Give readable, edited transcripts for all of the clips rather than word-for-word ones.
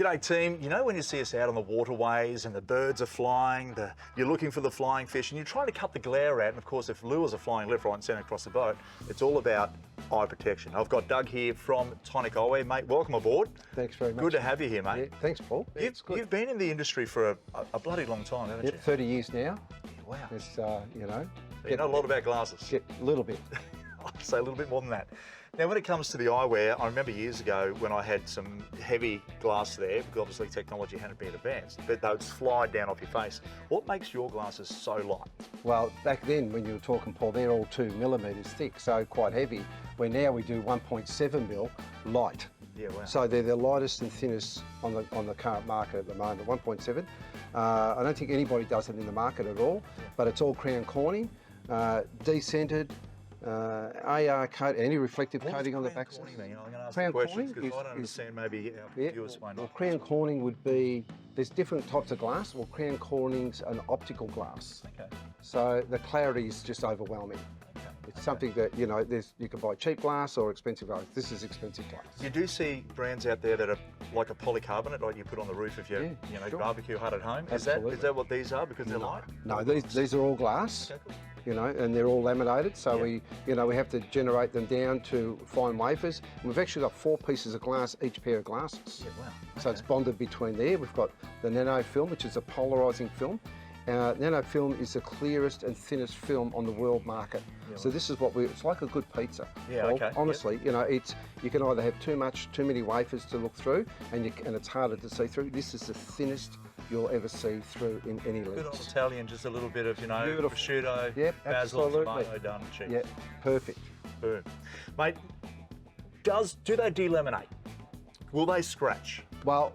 G'day team, you know when you see us out on the waterways and the birds are flying, you're looking for the flying fish and you're trying to cut the glare out, and of course if lures are flying left, right and centre across the boat, it's all about eye protection. I've got Doug here from Tonic Eyewear. Mate, welcome aboard. Thanks very much. Good to have you here, mate. Yeah, thanks, Paul. You've been in the industry for a bloody long time, haven't you? 30 years now. Wow. It's, you know. You know a lot about glasses. A little bit. I'd say a little bit more than that. Now, when it comes to the eyewear, I remember years ago when I had some heavy glass there, because obviously technology hadn't been advanced, but they would slide down off your face. What makes your glasses so light? Well, back then when you were talking, Paul, they're all 2 millimetres thick, so quite heavy. Where now we do 1.7 mil light. Yeah, wow. So they're the lightest and thinnest on the current market at the moment, 1.7. I don't think anybody does it in the market at all, but it's all crown corning, decentered, AR coat, any reflective coating on the back. I'm going to ask Crown questions corning because I don't understand maybe our viewers may not. Well, crown corning would be, there's different types of glass. Well, crown corning's an optical glass. Okay. So the clarity is just overwhelming. It's something that, you know, you can buy cheap glass or expensive glass. This is expensive glass. You do see brands out there that are like a polycarbonate, like you put on the roof of your sure. barbecue hut at home. Absolutely. Is that what these are because they're light? No, these are all glass. Okay, cool. You know, and they're all laminated, so we have to generate them down to fine wafers. And we've actually got 4 pieces of glass each pair of glasses. Yeah, wow. So it's bonded between there. We've got the nano film, which is a polarising film. Nano film is the clearest and thinnest film on the world market. Yeah, so this is it's like a good pizza. Yeah, Paul. okay. Honestly, you know, you can either have too many wafers to look through, and it's harder to see through. This is the thinnest you'll ever see through in any lens. Good old Italian, just a little bit of, Beautiful. prosciutto, Yep, basil, absolutely. tomato, done, cheese. Yeah, perfect. Boom. Mate, do they delaminate? Will they scratch? Well,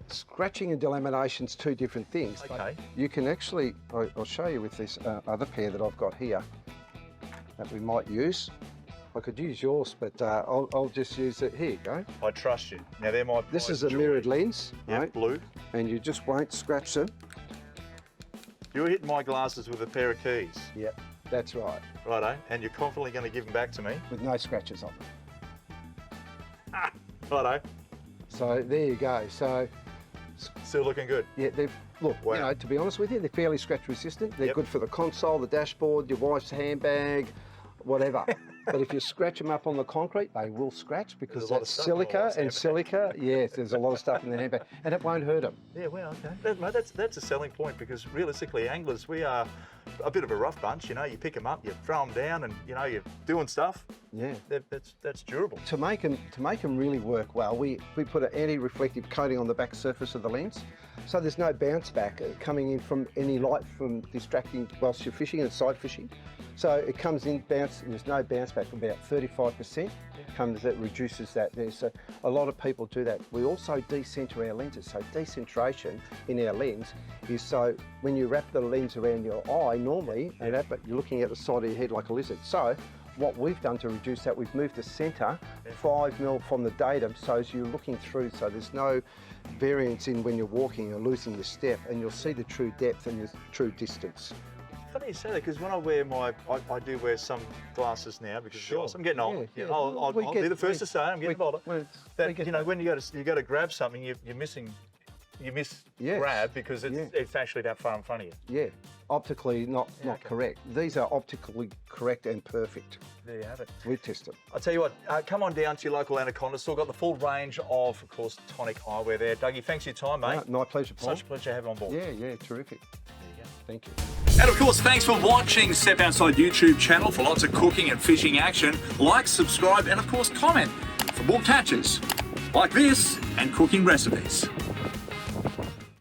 scratching and delamination's 2 different things. Okay. But you can actually, I'll show you with this other pair that I've got here that we might use. I could use yours, but I'll just use it. Here you go. I trust you. Now they're my This is a mirrored lens, right? Blue. And you just won't scratch them. You're hitting my glasses with a pair of keys. Yep, that's right. Righto, and you're confidently going to give them back to me. With no scratches on them. Righto. So there you go. So still looking good. Yeah, look, wow. You know, to be honest with you, they're fairly scratch resistant. They're good for the console, the dashboard, your wife's handbag, whatever. But if you scratch them up on the concrete, they will scratch because that's silica and silica. Yes, there's a lot of stuff in the handbag, and it won't hurt them. Yeah, well, okay. That's a selling point because realistically, anglers, we are a bit of a rough bunch. You know, you pick them up, you throw them down, and you know you're doing stuff. Yeah, that's durable. To make them really work well, we put an anti-reflective coating on the back surface of the lens, so there's no bounce back coming in from any light from distracting whilst you're fishing and side fishing. So it comes in bounce, and there's no bounce back, about 35% comes, that reduces that there. So a lot of people do that. We also decenter our lenses. So decentration in our lens is so when you wrap the lens around your eye normally, and you're looking at the side of your head like a lizard. So what we've done to reduce that, we've moved the centre 5 mil from the datum, so as you're looking through, so there's no variance in when you're walking or losing your step, and you'll see the true depth and the true distance. Funny you say that because when I wear I do wear some glasses now because I'm getting older. Yeah. I'll be the first to say I'm getting older. You know, when you go to grab something, you miss grab because it's actually that far in front of you. Yeah, optically not correct. These are optically correct and perfect. There you have it. We've tested. I'll tell you what, come on down to your local Anaconda store. Got the full range of course, Tonic eyewear there. Dougie, thanks for your time, mate. My pleasure, Paul. Such a pleasure to have you on board. Yeah, terrific. There you go. Thank you. And of course, thanks for watching Step Outside YouTube channel for lots of cooking and fishing action. Like, subscribe, and of course, comment for more catches like this and cooking recipes.